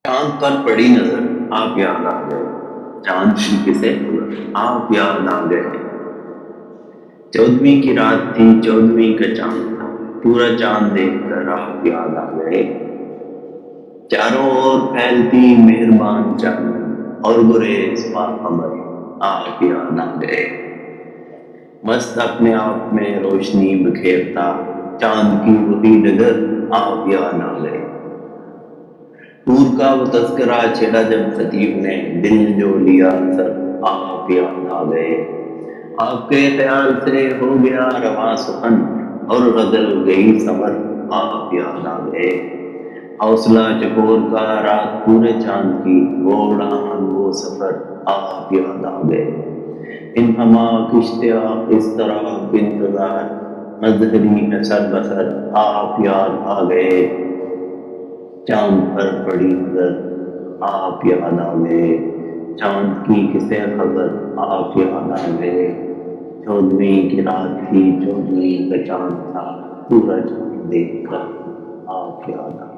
چاند پر پڑی نظر آپ یاد آ گئے، چاند کی کسے خبر آپ یاد آ گئے۔ 14ویں کی رات تھی، 14ویں کا چاند تھا، پورا چاند دیکھ کر آپ یاد آ گئے۔ چاروں اور پھیلتی مہربان چاندنی اور گریز باخبر آپ یاد آ گئے۔ مست اپنے آپ میں روشنی بکھیرتا چاند کی وہی ڈگر آپ یاد آ گئے۔ حور کا وہ تذکرہ چھیڑا جب خطیب نے، دل جو لیا سر آپ یاد آ گئے۔ آپ کے خیال سے ہو گیا رواں سخن اور غزل گئی سمر آپ یاد آ گئے۔ حوصلہ چکور کا رات پورے چاند کی، وہ اڑان وہ سفر آپ یاد آ گئے۔ ان ہمہ اشتیاق اس طرح انتظار مظہری ہے سر بسر آپ یاد آ گئے۔ چاند پر پڑی نظر آپ یاد آ گئے، چاند کی کسے خبر آپ یاد آ گئے۔ 14ویں کی رات تھی، 14ویں کا چاند تھا، پورا چاند دیکھ کر آپ یاد آ گئے۔